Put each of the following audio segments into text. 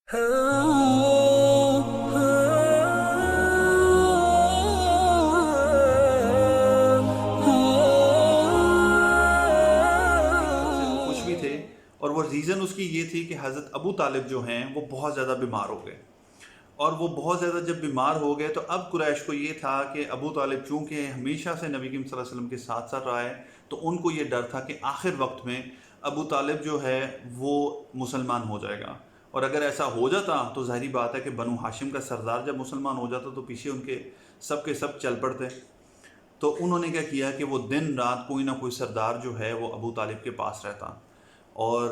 خوش بھی تھے، اور وہ ریزن اس کی یہ تھی کہ حضرت ابو طالب جو ہیں وہ بہت زیادہ بیمار ہو گئے، اور وہ بہت زیادہ جب بیمار ہو گئے تو اب قریش کو یہ تھا کہ ابو طالب چونکہ ہمیشہ سے نبی کریم صلی اللہ علیہ وسلم کے ساتھ ساتھ رہا ہے، تو ان کو یہ ڈر تھا کہ آخر وقت میں ابو طالب جو ہے وہ مسلمان ہو جائے گا، اور اگر ایسا ہو جاتا تو ظاہری بات ہے کہ بنو ہاشم کا سردار جب مسلمان ہو جاتا تو پیچھے ان کے سب چل پڑتے۔ تو انہوں نے کیا کیا کہ وہ دن رات کوئی نہ کوئی سردار جو ہے وہ ابو طالب کے پاس رہتا، اور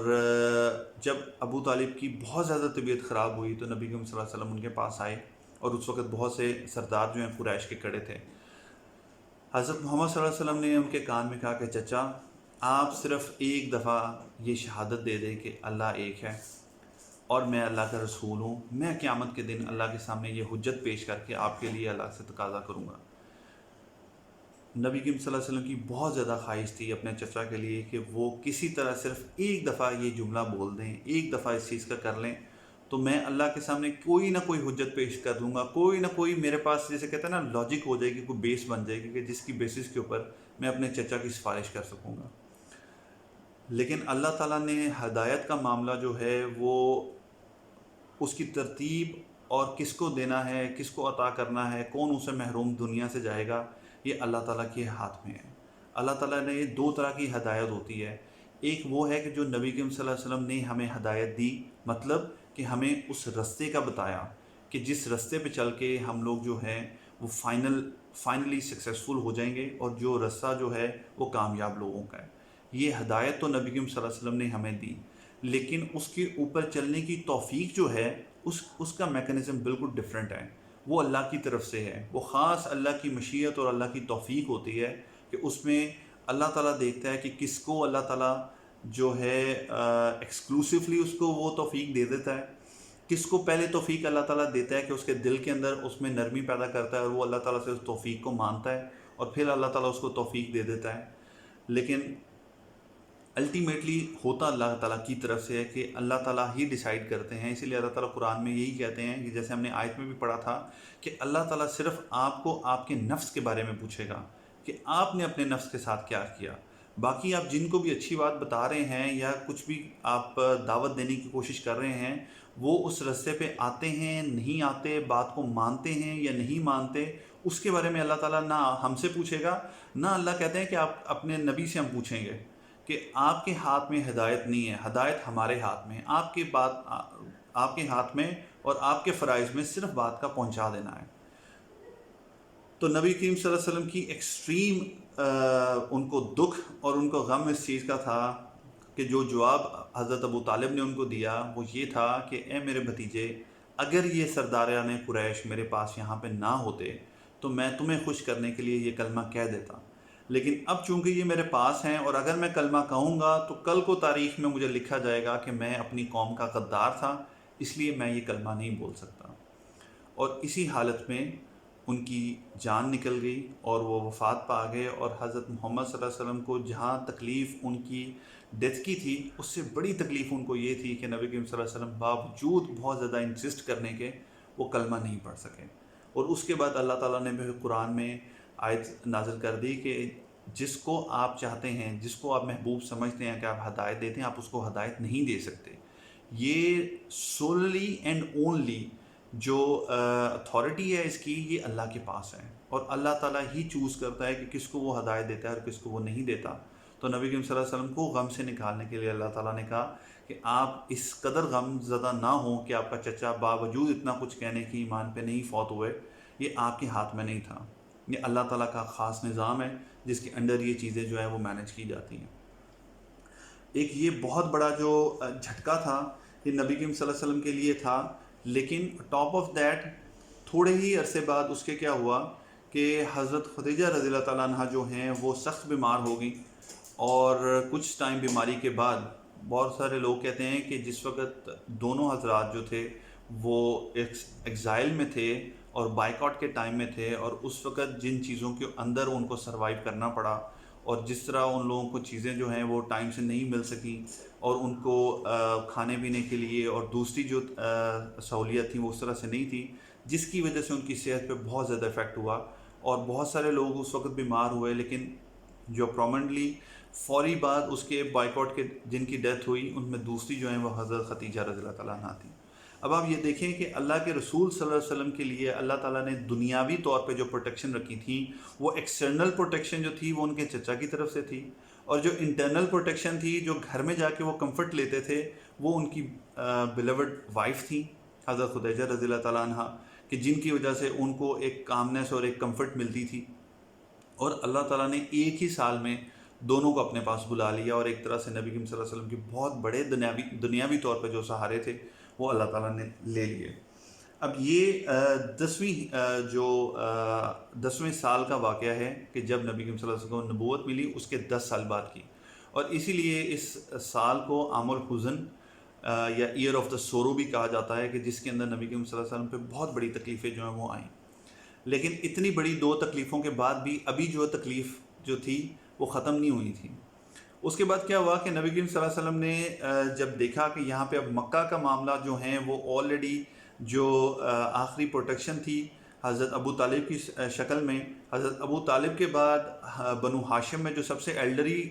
جب ابو طالب کی بہت زیادہ طبیعت خراب ہوئی تو نبی کریم صلی اللہ علیہ وسلم ان کے پاس آئے، اور اس وقت بہت سے سردار جو ہیں قریش کے کھڑے تھے۔ حضرت محمد صلی اللہ علیہ وسلم نے ان کے کان میں کہا کہ چچا، آپ صرف ایک دفعہ یہ شہادت دے دیں کہ اللہ ایک ہے اور میں اللہ کا رسول ہوں، میں قیامت کے دن اللہ کے سامنے یہ حجت پیش کر کے آپ کے لیے اللہ سے تقاضا کروں گا۔ نبی کریم صلی اللہ علیہ وسلم کی بہت زیادہ خواہش تھی اپنے چچا کے لیے کہ وہ کسی طرح صرف ایک دفعہ یہ جملہ بول دیں، ایک دفعہ اس چیز کا کر لیں، تو میں اللہ کے سامنے کوئی نہ کوئی حجت پیش کر دوں گا، کوئی نہ کوئی میرے پاس جیسے کہتے ہیں نا لاجک ہو جائے گی، کوئی بیس بن جائے گی کہ جس کی بیسس کے اوپر میں اپنے چچا کی سفارش کر سکوں گا۔ لیکن اللہ تعالیٰ نے ہدایت کا معاملہ جو ہے وہ اس کی ترتیب اور کس کو دینا ہے، کس کو عطا کرنا ہے، کون اسے محروم دنیا سے جائے گا، یہ اللہ تعالیٰ کے ہاتھ میں ہے۔ اللہ تعالیٰ نے دو طرح کی ہدایت ہوتی ہے، ایک وہ ہے کہ جو نبی کریم صلی اللہ علیہ وسلم نے ہمیں ہدایت دی، مطلب کہ ہمیں اس رستے کا بتایا کہ جس رستے پہ چل کے ہم لوگ جو ہیں وہ فائنلی سکسیسفل ہو جائیں گے، اور جو رستہ جو ہے وہ کامیاب لوگوں کا ہے۔ یہ ہدایت تو نبی کریم صلی اللہ علیہ وسلم نے ہمیں دی، لیکن اس کے اوپر چلنے کی توفیق جو ہے اس کا میکنزم بالکل ڈیفرنٹ ہے، وہ اللہ کی طرف سے ہے، وہ خاص اللہ کی مشیت اور اللہ کی توفیق ہوتی ہے کہ اس میں اللہ تعالیٰ دیکھتا ہے کہ کس کو اللہ تعالیٰ جو ہے ایکسکلوسیولی اس کو وہ توفیق دے دیتا ہے، کس کو پہلے توفیق اللہ تعالیٰ دیتا ہے کہ اس کے دل کے اندر اس میں نرمی پیدا کرتا ہے اور وہ اللہ تعالیٰ سے اس توفیق کو مانتا ہے، اور پھر اللہ تعالیٰ اس کو توفیق دے دیتا ہے۔ لیکن الٹیمیٹلی ہوتا اللہ تعالیٰ کی طرف سے ہے کہ اللہ تعالیٰ ہی ڈیسائیڈ کرتے ہیں، اسی لیے اللہ تعالیٰ قرآن میں یہی کہتے ہیں کہ جیسے ہم نے آیت میں بھی پڑھا تھا کہ اللہ تعالیٰ صرف آپ کو آپ کے نفس کے بارے میں پوچھے گا کہ آپ نے اپنے نفس کے ساتھ کیا کیا، باقی آپ جن کو بھی اچھی بات بتا رہے ہیں یا کچھ بھی آپ دعوت دینے کی کوشش کر رہے ہیں، وہ اس رستے پہ آتے ہیں نہیں آتے، بات کو مانتے ہیں یا نہیں مانتے، اس کے بارے میں اللہ تعالیٰ نہ ہم سے پوچھے گا، نہ اللہ کہتے ہیں کہ آپ اپنے نبی سے ہم پوچھیں گے کہ آپ کے ہاتھ میں ہدایت نہیں ہے، ہدایت ہمارے ہاتھ میں ہے، آپ کے ہاتھ میں اور آپ کے فرائض میں صرف بات کا پہنچا دینا ہے۔ تو نبی کریم صلی اللہ علیہ وسلم کی ایکسٹریم ان کو دکھ اور ان کو غم اس چیز کا تھا کہ جو جواب حضرت ابو طالب نے ان کو دیا وہ یہ تھا کہ اے میرے بھتیجے، اگر یہ سرداران قریش میرے پاس یہاں پہ نہ ہوتے تو میں تمہیں خوش کرنے کے لیے یہ کلمہ کہہ دیتا، لیکن اب چونکہ یہ میرے پاس ہیں اور اگر میں کلمہ کہوں گا تو کل کو تاریخ میں مجھے لکھا جائے گا کہ میں اپنی قوم کا غدار تھا، اس لیے میں یہ کلمہ نہیں بول سکتا۔ اور اسی حالت میں ان کی جان نکل گئی اور وہ وفات پا گئے، اور حضرت محمد صلی اللہ علیہ وسلم کو جہاں تکلیف ان کی ڈیتھ کی تھی اس سے بڑی تکلیف ان کو یہ تھی کہ نبی کریم صلی اللہ علیہ وسلم باوجود بہت زیادہ انسسٹ کرنے کے وہ کلمہ نہیں پڑھ سکے، اور اس کے بعد اللہ تعالیٰ نے بھی قرآن میں آیت نازل کر دی کہ جس کو آپ چاہتے ہیں، جس کو آپ محبوب سمجھتے ہیں کہ آپ ہدایت دیتے ہیں، آپ اس کو ہدایت نہیں دے سکتے۔ یہ سوللی اینڈ اونلی جو اتھارٹی ہے اس کی، یہ اللہ کے پاس ہے، اور اللہ تعالیٰ ہی چوز کرتا ہے کہ کس کو وہ ہدایت دیتا ہے اور کس کو وہ نہیں دیتا۔ تو نبی کریم صلی اللہ علیہ وسلم کو غم سے نکالنے کے لیے اللہ تعالیٰ نے کہا کہ آپ اس قدر غم زدہ نہ ہوں کہ آپ کا چچا باوجود اتنا کچھ کہنے کی ایمان پہ نہیں فوت ہوئے، یہ آپ کے ہاتھ میں نہیں تھا، یہ اللہ تعالیٰ کا خاص نظام ہے جس کے انڈر یہ چیزیں جو ہیں وہ مینیج کی جاتی ہیں۔ ایک یہ بہت بڑا جو جھٹکا تھا یہ نبی کریم صلی اللہ علیہ وسلم کے لیے تھا، لیکن ٹاپ آف دیٹ تھوڑے ہی عرصے بعد اس کے کیا ہوا کہ حضرت خدیجہ رضی اللہ تعالیٰ عنہ جو ہیں وہ سخت بیمار ہو گئی، اور کچھ ٹائم بیماری کے بعد بہت سارے لوگ کہتے ہیں کہ جس وقت دونوں حضرات جو تھے وہ ایگزائل میں تھے اور بائیکاٹ کے ٹائم میں تھے، اور اس وقت جن چیزوں کے اندر ان کو سروائیو کرنا پڑا اور جس طرح ان لوگوں کو چیزیں جو ہیں وہ ٹائم سے نہیں مل سکیں اور ان کو کھانے پینے کے لیے اور دوسری جو سہولیت تھیں وہ اس طرح سے نہیں تھی، جس کی وجہ سے ان کی صحت پہ بہت زیادہ افیکٹ ہوا اور بہت سارے لوگ اس وقت بیمار ہوئے، لیکن جو پرومنٹلی فوری بعد اس کے بائیکاٹ کے جن کی ڈیتھ ہوئی ان میں دوسری جو ہیں وہ حضرت خدیجہ رضی اللہ تعالیٰ عنہ تھیں۔ اب آپ یہ دیکھیں کہ اللہ کے رسول صلی اللہ علیہ وسلم کے لیے اللہ تعالیٰ نے دنیاوی طور پہ جو پروٹیکشن رکھی تھی، وہ ایکسٹرنل پروٹیکشن جو تھی وہ ان کے چچا کی طرف سے تھی، اور جو انٹرنل پروٹیکشن تھی جو گھر میں جا کے وہ کمفرٹ لیتے تھے وہ ان کی بیلوڈ وائف تھی حضرت خدیجہ رضی اللہ تعالیٰ عنہ، کہ جن کی وجہ سے ان کو ایک کامنس اور ایک کمفرٹ ملتی تھی، اور اللہ تعالیٰ نے ایک ہی سال میں دونوں کو اپنے پاس بلا لیا، اور ایک طرح سے نبی کریم صلی اللہ علیہ وسلم کے بہت بڑے دنیاوی طور پہ جو سہارے تھے وہ اللہ تعالیٰ نے لے لیے۔ اب یہ دسویں سال کا واقعہ ہے کہ جب نبی کریم صلی اللہ علیہ وسلم کو نبوت ملی، اس کے 10 سال بعد کی، اور اسی لیے اس سال کو عام الحزن یا ایئر آف دا سورو بھی کہا جاتا ہے، کہ جس کے اندر نبی کریم صلی اللہ علیہ وسلم پہ بہت بڑی تکلیفیں جو ہیں وہ آئیں۔ لیکن اتنی بڑی 2 تکلیفوں کے بعد بھی ابھی جو تکلیف جو تھی وہ ختم نہیں ہوئی تھی۔ اس کے بعد کیا ہوا کہ نبی کریم صلی اللہ علیہ وسلم نے جب دیکھا کہ یہاں پہ اب مکہ کا معاملہ جو ہیں وہ آلریڈی جو آخری پروٹیکشن تھی حضرت ابو طالب کی شکل میں، حضرت ابو طالب کے بعد بنو ہاشم میں جو سب سے ایلڈرلی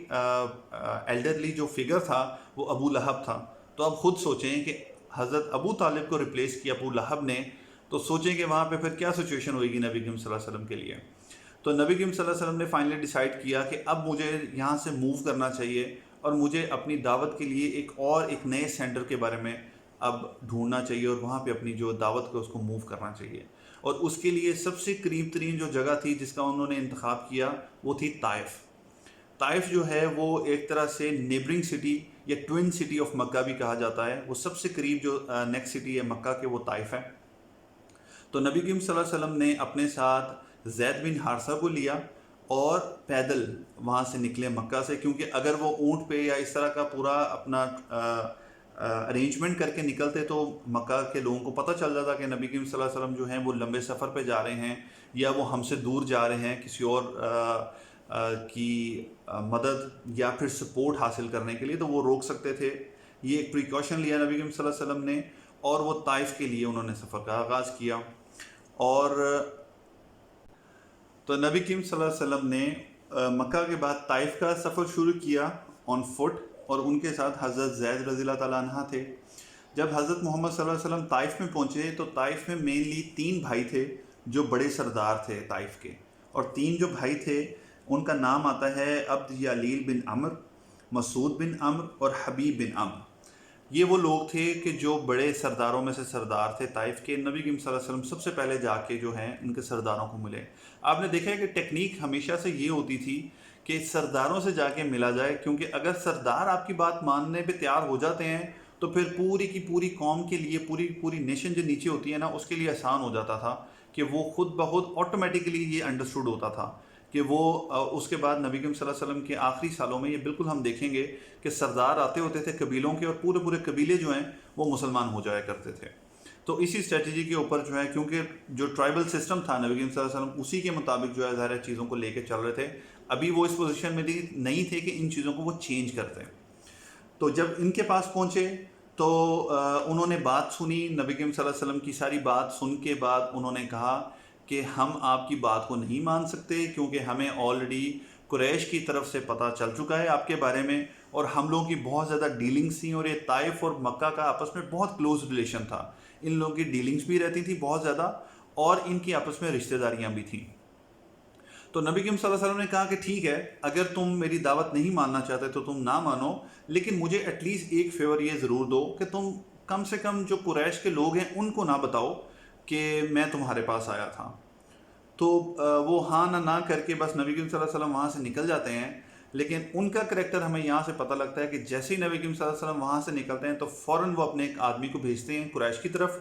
جو فگر تھا وہ ابو لہب تھا۔ تو اب خود سوچیں کہ حضرت ابو طالب کو ریپلیس کیا ابو لہب نے، تو سوچیں کہ وہاں پہ پھر کیا سچویشن ہوئے گی نبی کریم صلی اللہ علیہ وسلم کے لیے۔ تو نبی کریم صلی اللہ علیہ وسلم نے فائنلی ڈیسائیڈ کیا کہ اب مجھے یہاں سے موو کرنا چاہیے، اور مجھے اپنی دعوت کے لیے ایک نئے سینٹر کے بارے میں اب ڈھونڈنا چاہیے، اور وہاں پہ اپنی جو دعوت کو اس کو موو کرنا چاہیے۔ اور اس کے لیے سب سے قریب ترین جو جگہ تھی جس کا انہوں نے انتخاب کیا وہ تھی طائف۔ طائف جو ہے وہ ایک طرح سے نیبرنگ سٹی یا ٹوین سٹی آف مکہ بھی کہا جاتا ہے، وہ سب سے قریب جو نیکسٹ سٹی ہے مکہ کے وہ طائف ہے۔ تو نبی کریم صلی اللہ علیہ وسلم نے اپنے ساتھ زید بن حارثہ کو لیا اور پیدل وہاں سے نکلے مکہ سے، کیونکہ اگر وہ اونٹ پہ یا اس طرح کا پورا اپنا ارینجمنٹ کر کے نکلتے تو مکہ کے لوگوں کو پتہ چل جاتا کہ نبی کریم صلی اللہ علیہ وسلم جو ہیں وہ لمبے سفر پہ جا رہے ہیں، یا وہ ہم سے دور جا رہے ہیں کسی اور کی مدد یا پھر سپورٹ حاصل کرنے کے لیے، تو وہ روک سکتے تھے۔ یہ ایک پریکاشن لیا نبی کریم صلی اللہ علیہ وسلم نے، اور وہ طائف کے لیے انہوں نے سفر کا آغاز کیا۔ اور تو نبی کریم صلی اللہ علیہ وسلم نے مکہ کے بعد طائف کا سفر شروع کیا آن فٹ، اور ان کے ساتھ حضرت زید رضی اللہ تعالیٰ عنہ تھے۔ جب حضرت محمد صلی اللہ علیہ وسلم طائف میں پہنچے تو طائف میں مینلی 3 بھائی تھے جو بڑے سردار تھے طائف کے، اور 3 جو بھائی تھے ان کا نام آتا ہے عبد یعلیل بن عمر، مسعود بن عمر اور حبیب بن عمر۔ یہ وہ لوگ تھے کہ جو بڑے سرداروں میں سے سردار تھے طائف کے۔ نبی کریم صلی اللہ علیہ وسلم سب سے پہلے جا کے جو ہیں ان کے سرداروں کو ملے۔ آپ نے دیکھا ہے کہ ٹیکنیک ہمیشہ سے یہ ہوتی تھی کہ سرداروں سے جا کے ملا جائے، کیونکہ اگر سردار آپ کی بات ماننے پہ تیار ہو جاتے ہیں تو پھر پوری کی پوری قوم کے لیے، پوری نیشن جو نیچے ہوتی ہے نا، اس کے لیے آسان ہو جاتا تھا کہ وہ خود بخود آٹومیٹکلی یہ انڈرسٹوڈ ہوتا تھا کہ وہ اس کے بعد نبی کریم صلی اللہ علیہ وسلم کے آخری سالوں میں یہ بالکل ہم دیکھیں گے کہ سردار آتے ہوتے تھے قبیلوں کے، اور پورے قبیلے جو ہیں وہ مسلمان ہو جایا کرتے تھے۔ تو اسی اسٹریٹجی کے اوپر جو ہے، کیونکہ جو ٹرائبل سسٹم تھا نبی کریم صلی اللہ علیہ وسلم اسی کے مطابق جو ہے ظاہر چیزوں کو لے کے چل رہے تھے۔ ابھی وہ اس پوزیشن میں نہیں تھے کہ ان چیزوں کو وہ چینج کرتے۔ تو جب ان کے پاس پہنچے تو انہوں نے بات سنی، نبی کریم صلی اللہ علیہ وسلم کی ساری بات سن کے بعد انہوں نے کہا کہ ہم آپ کی بات کو نہیں مان سکتے، کیونکہ ہمیں آلریڈی قریش کی طرف سے پتہ چل چکا ہے آپ کے بارے میں، اور ہم لوگوں کی بہت زیادہ ڈیلنگز تھیں، اور یہ طائف اور مکہ کا آپس میں بہت کلوز ریلیشن تھا۔ ان لوگوں کی ڈیلنگز بھی رہتی تھی بہت زیادہ، اور ان کی آپس میں رشتہ داریاں بھی تھیں۔ تو نبی کریم صلی اللہ علیہ وسلم نے کہا کہ ٹھیک ہے، اگر تم میری دعوت نہیں ماننا چاہتے تو تم نہ مانو، لیکن مجھے ایٹ لیسٹ ایک فیور یہ ضرور دو کہ تم کم سے کم جو قریش کے لوگ ہیں ان کو نہ بتاؤ کہ میں تمہارے پاس آیا تھا۔ تو وہ ہاں نہ کر کے بس نبی کریم صلی اللہ علیہ وسلم وہاں سے نکل جاتے ہیں۔ لیکن ان کا کریکٹر ہمیں یہاں سے پتہ لگتا ہے کہ جیسے ہی نبی کریم صلی اللہ علیہ وسلم وہاں سے نکلتے ہیں تو فوراً وہ اپنے ایک آدمی کو بھیجتے ہیں قریش کی طرف،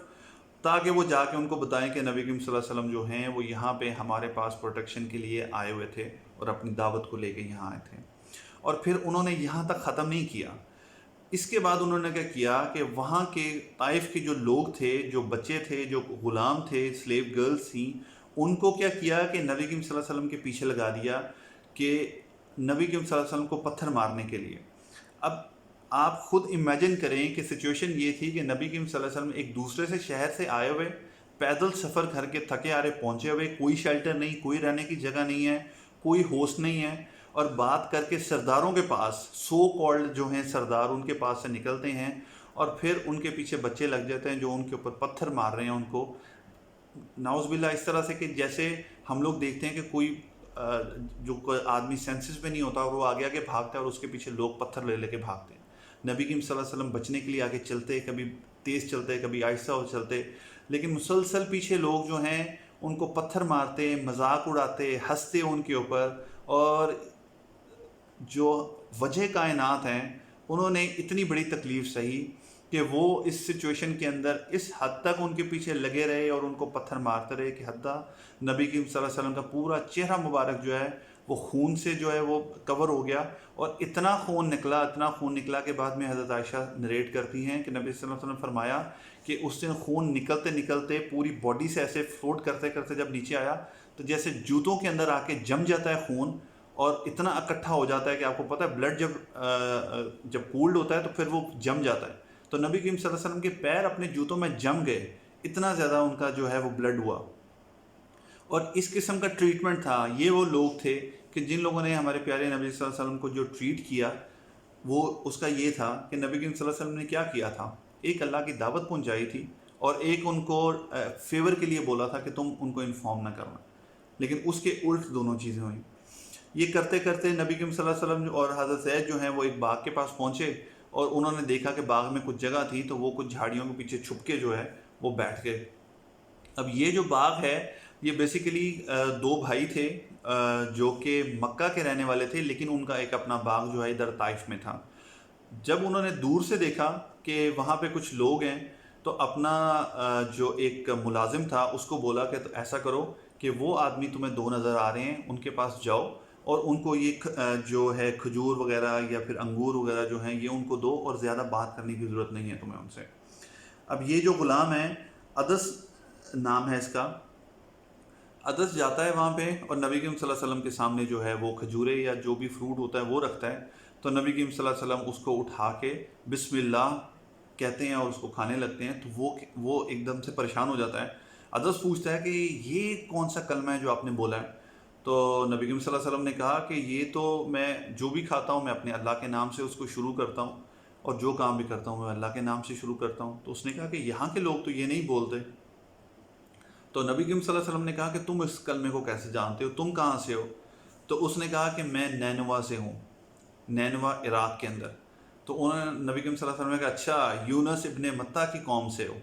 تاکہ وہ جا کے ان کو بتائیں کہ نبی کریم صلی اللہ علیہ وسلم جو ہیں وہ یہاں پہ ہمارے پاس پروٹیکشن کے لیے آئے ہوئے تھے، اور اپنی دعوت کو لے کے یہاں آئے تھے۔ اور پھر انہوں نے یہاں تک ختم نہیں کیا، اس کے بعد انہوں نے کیا کیا کہ وہاں کے طائف کے جو لوگ تھے، جو بچے تھے، جو غلام تھے، سلیو گرلز تھیں، ان کو کیا کیا کہ نبی کریم صلی اللہ علیہ وسلم کے پیچھے لگا دیا کہ نبی کریم صلی اللہ علیہ وسلم کو پتھر مارنے کے لیے۔ اب آپ خود امیجن کریں کہ سچویشن یہ تھی کہ نبی کریم صلی اللہ علیہ وسلم ایک دوسرے سے شہر سے آئے ہوئے، پیدل سفر کر کے تھکے آ رہے پہنچے ہوئے، کوئی شیلٹر نہیں، کوئی رہنے کی جگہ نہیں ہے، کوئی ہوسٹ نہیں ہے، اور بات کر کے سرداروں کے پاس، سو کالڈ جو ہیں سردار، ان کے پاس سے نکلتے ہیں، اور پھر ان کے پیچھے بچے لگ جاتے ہیں جو ان کے اوپر پتھر مار رہے ہیں ان کو، نعوذ باللہ، اس طرح سے کہ جیسے ہم لوگ دیکھتے ہیں کہ کوئی جو کوئی آدمی سینسز پہ نہیں ہوتا اور وہ آگے آگے بھاگتا ہے اور اس کے پیچھے لوگ پتھر لے لے کے بھاگتے ہیں۔ نبی کریم صلی اللہ علیہ وسلم بچنے کے لیے آگے چلتے، کبھی تیز چلتے، کبھی آہستہ ہو چلتے، لیکن مسلسل پیچھے لوگ جو ہیں ان کو پتھر مارتے، مذاق اڑاتے، ہنستے ان کے اوپر، اور جو وجہ کائنات ہیں انہوں نے اتنی بڑی تکلیف سہی کہ وہ اس سچویشن کے اندر اس حد تک ان کے پیچھے لگے رہے اور ان کو پتھر مارتے رہے کہ حتیٰ نبی کریم صلی اللہ علیہ وسلم کا پورا چہرہ مبارک جو ہے وہ خون سے جو ہے وہ کور ہو گیا، اور اتنا خون نکلا کہ بعد میں حضرت عائشہ نریٹ کرتی ہیں کہ نبی صلی اللہ علیہ وسلم فرمایا کہ اس دن خون نکلتے نکلتے پوری باڈی سے ایسے فلوٹ کرتے کرتے جب نیچے آیا تو جیسے جوتوں کے اندر آ کے جم جاتا ہے خون، اور اتنا اکٹھا ہو جاتا ہے کہ آپ کو پتہ ہے بلڈ جب کولڈ ہوتا ہے تو پھر وہ جم جاتا ہے، تو نبی کریم صلی اللہ علیہ وسلم کے پیر اپنے جوتوں میں جم گئے، اتنا زیادہ ان کا جو ہے وہ بلڈ ہوا۔ اور اس قسم کا ٹریٹمنٹ تھا، یہ وہ لوگ تھے کہ جن لوگوں نے ہمارے پیارے نبی صلی اللہ علیہ وسلم کو جو ٹریٹ کیا وہ اس کا یہ تھا کہ نبی کریم صلی اللہ علیہ وسلم نے کیا کیا تھا، ایک اللہ کی دعوت پہنچائی تھی اور ایک ان کو فیور کے لیے بولا تھا کہ تم ان کو انفارم نہ کرنا، لیکن اس کے الٹ دونوں چیزیں ہوئیں۔ یہ کرتے کرتے نبی کریم صلی اللہ علیہ وسلم اور حضرت زید جو ہیں وہ ایک باغ کے پاس پہنچے، اور انہوں نے دیکھا کہ باغ میں کچھ جگہ تھی تو وہ کچھ جھاڑیوں کے پیچھے چھپ کے جو ہے وہ بیٹھ گئے۔ اب یہ جو باغ ہے یہ بیسیکلی دو بھائی تھے جو کہ مکہ کے رہنے والے تھے، لیکن ان کا ایک اپنا باغ جو ہے ادھر طائف میں تھا۔ جب انہوں نے دور سے دیکھا کہ وہاں پہ کچھ لوگ ہیں تو اپنا جو ایک ملازم تھا اس کو بولا کہ ایسا کرو کہ وہ آدمی تمہیں دو نظر آ رہے ہیں، ان کے پاس جاؤ اور ان کو یہ جو ہے کھجور وغیرہ یا پھر انگور وغیرہ جو ہیں یہ ان کو دو، اور زیادہ بات کرنے کی ضرورت نہیں ہے تمہیں ان سے۔ اب یہ جو غلام ہے، عدس نام ہے اس کا، عدس جاتا ہے وہاں پہ اور نبی کریم صلی اللہ علیہ وسلم کے سامنے جو ہے وہ کھجورے یا جو بھی فروٹ ہوتا ہے وہ رکھتا ہے، تو نبی کریم صلی اللہ علیہ وسلم اس کو اٹھا کے بسم اللہ کہتے ہیں اور اس کو کھانے لگتے ہیں، تو وہ ایک دم سے پریشان ہو جاتا ہے۔ عدس پوچھتا ہے کہ یہ کون سا کلمہ ہے جو آپ نے بولا ہے؟ تو نبی کریم صلی اللہ علیہ وسلم نے کہا کہ یہ تو میں جو بھی کھاتا ہوں میں اپنے اللہ کے نام سے اس کو شروع کرتا ہوں، اور جو کام بھی کرتا ہوں میں اللہ کے نام سے شروع کرتا ہوں۔ تو اس نے کہا کہ یہاں کے لوگ تو یہ نہیں بولتے۔ تو نبی کریم صلی اللہ علیہ وسلم نے کہا کہ تم اس کلمے کو کیسے جانتے ہو، تم کہاں سے ہو؟ تو اس نے کہا کہ میں نینوا سے ہوں، نینوا عراق کے اندر۔ تو انہوں نے نبی کریم صلی اللہ علیہ وسلم نے کہا اچھا یونس ابن متہ کی قوم سے ہو؟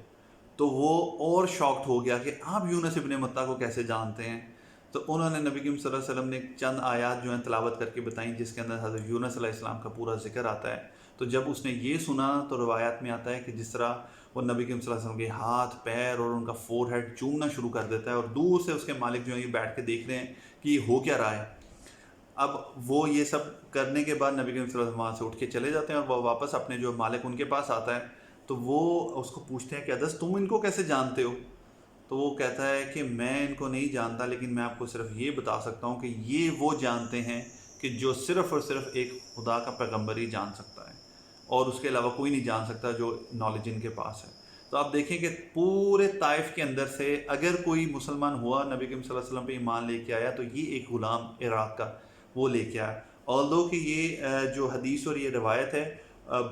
تو وہ اور شاکڈ ہو گیا کہ آپ یونس ابن متہ کو کیسے جانتے ہیں؟ تو انہوں نے نبی کریم صلی اللہ علیہ وسلم نے چند آیات جو ہیں تلاوت کر کے بتائیں جس کے اندر حضرت یونس علیہ السلام کا پورا ذکر آتا ہے۔ تو جب اس نے یہ سنا تو روایات میں آتا ہے کہ جس طرح وہ نبی کریم صلی اللہ علیہ وسلم کے ہاتھ پیر اور ان کا فور ہیڈ چومنا شروع کر دیتا ہے، اور دور سے اس کے مالک جو ہیں یہ بیٹھ کے دیکھ رہے ہیں کہ یہ ہو کیا رہا ہے۔ اب وہ یہ سب کرنے کے بعد نبی کریم صلی اللہ علیہ وسلم وہاں سے اٹھ کے چلے جاتے ہیں اور وہ واپس اپنے جو مالک ان کے پاس آتا ہے، تو وہ اس کو پوچھتے ہیں کہ عدس تم ان کو کیسے جانتے ہو؟ تو وہ کہتا ہے کہ میں ان کو نہیں جانتا، لیکن میں آپ کو صرف یہ بتا سکتا ہوں کہ یہ وہ جانتے ہیں کہ جو صرف اور صرف ایک خدا کا پیغمبر ہی جان سکتا ہے، اور اس کے علاوہ کوئی نہیں جان سکتا جو نالج ان کے پاس ہے۔ تو آپ دیکھیں کہ پورے طائف کے اندر سے اگر کوئی مسلمان ہوا نبی کریم صلی اللہ علیہ وسلم پہ ایمان لے کے آیا تو یہ ایک غلام عراق کا وہ لے کے آیا۔ although کہ یہ جو حدیث اور یہ روایت ہے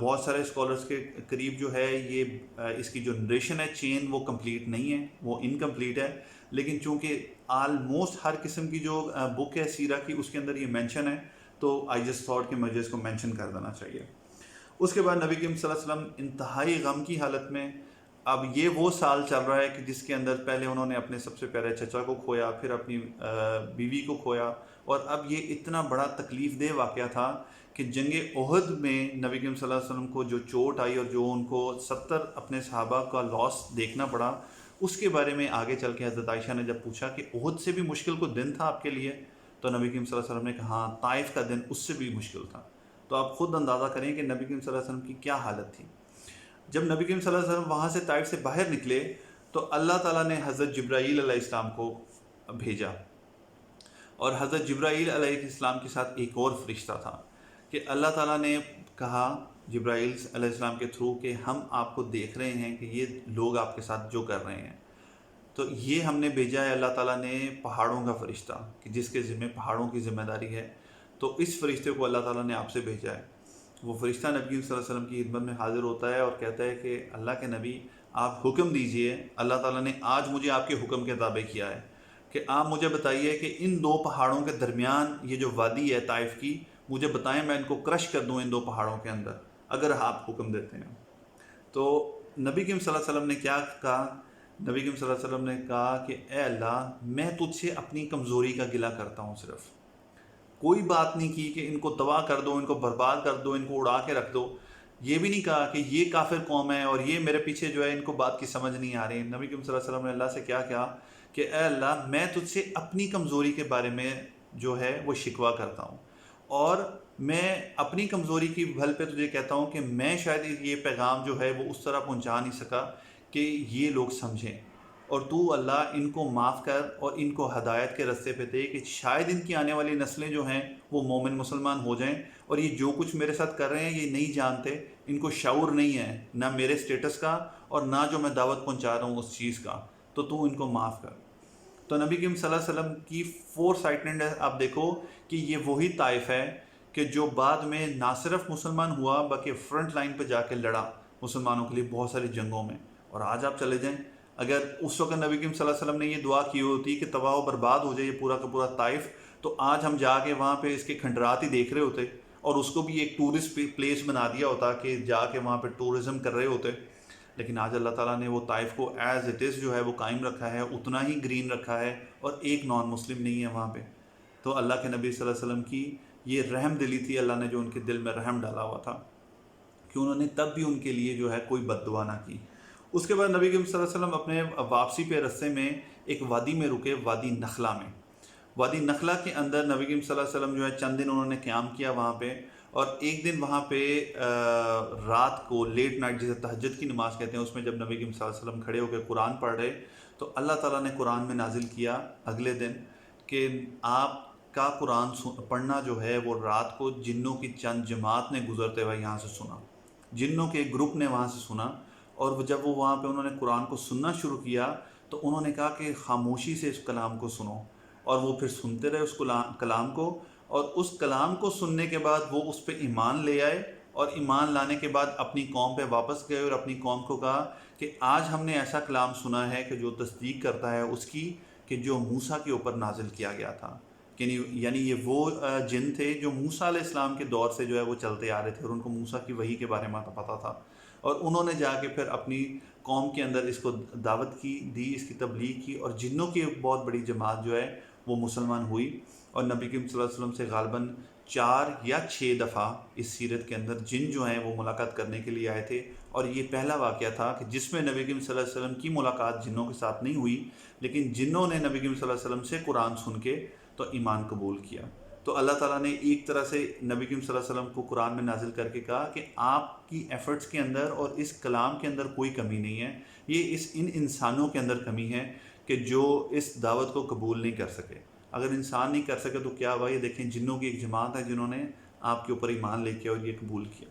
بہت سارے اسکالرس کے قریب جو ہے یہ اس کی جو نریشن ہے چین وہ کمپلیٹ نہیں ہے، وہ انکمپلیٹ ہے، لیکن چونکہ آلموسٹ ہر قسم کی جو بک ہے سیرہ کی اس کے اندر یہ مینشن ہے، تو آئی جسٹ تھاٹ کہ مجھے اس کو مینشن کر دینا چاہیے۔ اس کے بعد نبی کریم صلی اللہ علیہ وسلم انتہائی غم کی حالت میں، اب یہ وہ سال چل رہا ہے کہ جس کے اندر پہلے انہوں نے اپنے سب سے پیارے چچا کو کھویا، پھر اپنی بیوی کو کھویا، اور اب یہ اتنا بڑا تکلیف دہ واقعہ تھا کہ جنگ احد میں نبی کریم صلی اللہ علیہ وسلم کو جو چوٹ آئی اور جو ان کو 70 اپنے صحابہ کا لاس دیکھنا پڑا، اس کے بارے میں آگے چل کے حضرت عائشہ نے جب پوچھا کہ احد سے بھی مشکل کوئی دن تھا آپ کے لیے، تو نبی کریم صلی اللہ علیہ وسلم نے کہا ہاں طائف کا دن اس سے بھی مشکل تھا۔ تو آپ خود اندازہ کریں کہ نبی کریم صلی اللہ علیہ وسلم کی کیا حالت تھی۔ جب نبی کریم صلی اللہ علیہ وسلم وہاں سے طائف سے باہر نکلے تو اللہ تعالیٰ نے حضرت جبرائیل علیہ السلام کو بھیجا، اور حضرت جبرائیل علیہ السلام کے ساتھ ایک اور فرشتہ تھا کہ اللہ تعالیٰ نے کہا جبرائیل علیہ السلام کے تھرو کہ ہم آپ کو دیکھ رہے ہیں کہ یہ لوگ آپ کے ساتھ جو کر رہے ہیں، تو یہ ہم نے بھیجا ہے اللہ تعالیٰ نے پہاڑوں کا فرشتہ کہ جس کے ذمہ پہاڑوں کی ذمہ داری ہے، تو اس فرشتے کو اللہ تعالیٰ نے آپ سے بھیجا ہے۔ وہ فرشتہ نبی صلی اللہ علیہ وسلم کی خدمت میں حاضر ہوتا ہے اور کہتا ہے کہ اللہ کے نبی آپ حکم دیجئے، اللہ تعالیٰ نے آج مجھے آپ کے حکم کے تابع کیا ہے کہ آپ مجھے بتائیے کہ ان دو پہاڑوں کے درمیان یہ جو وادی ہے طائف کی، مجھے بتائیں میں ان کو کرش کر دوں ان دو پہاڑوں کے اندر اگر آپ حکم دیتے ہیں۔ تو نبی کریم صلی اللہ علیہ وسلم نے کیا کہا؟ نبی کریم صلی اللہ علیہ وسلم نے کہا کہ اے اللہ میں تجھ سے اپنی کمزوری کا گلہ کرتا ہوں، صرف کوئی بات نہیں کی کہ ان کو تباہ کر دو، ان کو برباد کر دو، ان کو اڑا کے رکھ دو، یہ بھی نہیں کہا کہ یہ کافر قوم ہے اور یہ میرے پیچھے جو ہے ان کو بات کی سمجھ نہیں آ رہی۔ نبی کریم صلی اللہ علیہ وسلم نے اللہ سے کیا کہا کہ اے اللہ میں تجھ سے اپنی کمزوری کے بارے میں جو ہے وہ شکوہ کرتا ہوں، اور میں اپنی کمزوری کی بھل پہ تجھے کہتا ہوں کہ میں شاید یہ پیغام جو ہے وہ اس طرح پہنچا نہیں سکا کہ یہ لوگ سمجھیں، اور تو اللہ ان کو معاف کر اور ان کو ہدایت کے رستے پہ دے کہ شاید ان کی آنے والی نسلیں جو ہیں وہ مومن مسلمان ہو جائیں، اور یہ جو کچھ میرے ساتھ کر رہے ہیں یہ نہیں جانتے، ان کو شعور نہیں ہے نہ میرے سٹیٹس کا اور نہ جو میں دعوت پہنچا رہا ہوں اس چیز کا، تو ان کو معاف کر۔ تو نبی کریم صلی اللہ علیہ وسلم کی فور سائٹنڈ آپ دیکھو کہ یہ وہی طائف ہے کہ جو بعد میں نہ صرف مسلمان ہوا بلکہ فرنٹ لائن پہ جا کے لڑا مسلمانوں کے لیے بہت ساری جنگوں میں۔ اور آج آپ چلے جائیں، اگر اس وقت نبی کریم صلی اللہ علیہ وسلم نے یہ دعا کی ہوتی کہ تباہ و برباد ہو جائے یہ پورا کا پورا طائف، تو آج ہم جا کے وہاں پہ اس کے کھنڈرات ہی دیکھ رہے ہوتے اور اس کو بھی ایک ٹورسٹ پلیس بنا دیا ہوتا کہ جا کے وہاں پہ ٹورزم کر رہے ہوتے۔ لیکن آج اللہ تعالیٰ نے وہ طائف کو ایز اٹ از جو ہے وہ قائم رکھا ہے، اتنا ہی گرین رکھا ہے، اور ایک نان مسلم نہیں ہے وہاں پہ۔ تو اللہ کے نبی صلی اللہ علیہ وسلم کی یہ رحم دلی تھی، اللہ نے جو ان کے دل میں رحم ڈالا ہوا تھا کہ انہوں نے تب بھی ان کے لیے جو ہے کوئی بد دعا نہ کی۔ اس کے بعد نبی کریم صلی اللہ علیہ وسلم اپنے واپسی پہ رستے میں ایک وادی میں رکے، وادی نخلا میں۔ وادی نخلا کے اندر نبی کریم صلی اللہ علیہ وسلم جو ہے چند دن انہوں نے قیام کیا وہاں پہ، اور ایک دن وہاں پہ رات کو لیٹ نائٹ جسے تہجد کی نماز کہتے ہیں، اس میں جب نبی کریم صلی اللہ علیہ وسلم کھڑے ہو کے قرآن پڑھ رہے تو اللہ تعالیٰ نے قرآن میں نازل کیا اگلے دن کہ آپ کا قرآن پڑھنا جو ہے وہ رات کو جنوں کی چند جماعت نے گزرتے ہوئے یہاں سے سنا، جنوں کے گروپ نے وہاں سے سنا، اور جب وہ وہاں پہ انہوں نے قرآن کو سننا شروع کیا تو انہوں نے کہا کہ خاموشی سے اس کلام کو سنو، اور وہ پھر سنتے رہے اس کلام کو، اور اس کلام کو سننے کے بعد وہ اس پہ ایمان لے آئے، اور ایمان لانے کے بعد اپنی قوم پہ واپس گئے اور اپنی قوم کو کہا کہ آج ہم نے ایسا کلام سنا ہے کہ جو تصدیق کرتا ہے اس کی کہ جو موسیٰ کے اوپر نازل کیا گیا تھا۔ یعنی یہ وہ جن تھے جو موسیٰ علیہ السلام کے دور سے جو ہے وہ چلتے آ رہے تھے، اور ان کو موسیٰ کی وحی کے بارے میں پتہ تھا، اور انہوں نے جا کے پھر اپنی قوم کے اندر اس کو دعوت دی، اس کی تبلیغ کی، اور جنوں کی ایک بہت بڑی جماعت جو ہے وہ مسلمان ہوئی۔ اور نبی کریم صلی اللہ علیہ وسلم سے غالباً 4 یا 6 دفعہ اس سیرت کے اندر جن جو ہیں وہ ملاقات کرنے کے لیے آئے تھے، اور یہ پہلا واقعہ تھا کہ جس میں نبی کریم صلی اللہ علیہ وسلم کی ملاقات جنوں کے ساتھ نہیں ہوئی، لیکن جنوں نے نبی کریم صلی اللہ علیہ وسلم سے قرآن سن کے تو ایمان قبول کیا۔ تو اللہ تعالیٰ نے ایک طرح سے نبی کریم صلی اللہ علیہ وسلم کو قرآن میں نازل کر کے کہا کہ آپ کی ایفرٹس کے اندر اور اس کلام کے اندر کوئی کمی نہیں ہے، یہ ان انسانوں کے اندر کمی ہے کہ جو اس دعوت کو قبول نہیں کر سکے۔ اگر انسان نہیں کر سکے تو کیا ہوا؟ یہ دیکھیں جنوں کی ایک جماعت ہے جنہوں نے آپ کے اوپر ایمان لے کے اور یہ قبول کیا۔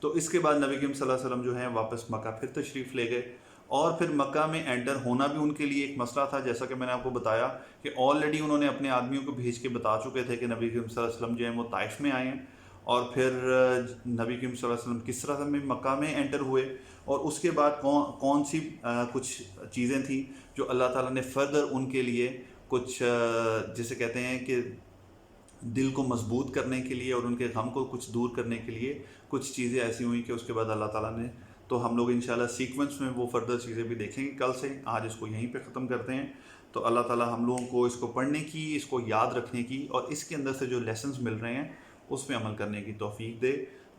تو اس کے بعد نبی کریم صلی اللہ علیہ وسلم جو ہیں واپس مکہ پھر تشریف لے گئے، اور پھر مکہ میں انٹر ہونا بھی ان کے لیے ایک مسئلہ تھا، جیسا کہ میں نے آپ کو بتایا کہ آلریڈی انہوں نے اپنے آدمیوں کو بھیج کے بتا چکے تھے کہ نبی کریم صلی اللہ علیہ وسلم جو ہیں وہ طائف میں آئے ہیں، اور پھر نبی کریم صلی اللہ علیہ وسلم کس طرح میں مکہ میں انٹر ہوئے، اور اس کے بعد کون سی کچھ چیزیں تھیں جو اللہ تعالیٰ نے فردر ان کے لیے کچھ جسے کہتے ہیں کہ دل کو مضبوط کرنے کے لیے اور ان کے غم کو کچھ دور کرنے کے لیے کچھ چیزیں ایسی ہوئیں کہ اس کے بعد اللہ تعالیٰ نے، تو ہم لوگ انشاءاللہ سیکوینس میں وہ فردر چیزیں بھی دیکھیں گے کل سے۔ آج اس کو یہیں پہ ختم کرتے ہیں۔ تو اللہ تعالیٰ ہم لوگوں کو اس کو پڑھنے کی، اس کو یاد رکھنے کی، اور اس کے اندر سے جو لیسنز مل رہے ہیں اس پہ عمل کرنے کی توفیق دے۔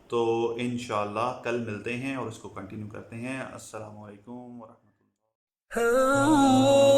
تو انشاءاللہ کل ملتے ہیں اور اس کو کنٹینیو کرتے ہیں۔ السلام علیکم ورحمۃ اللہ۔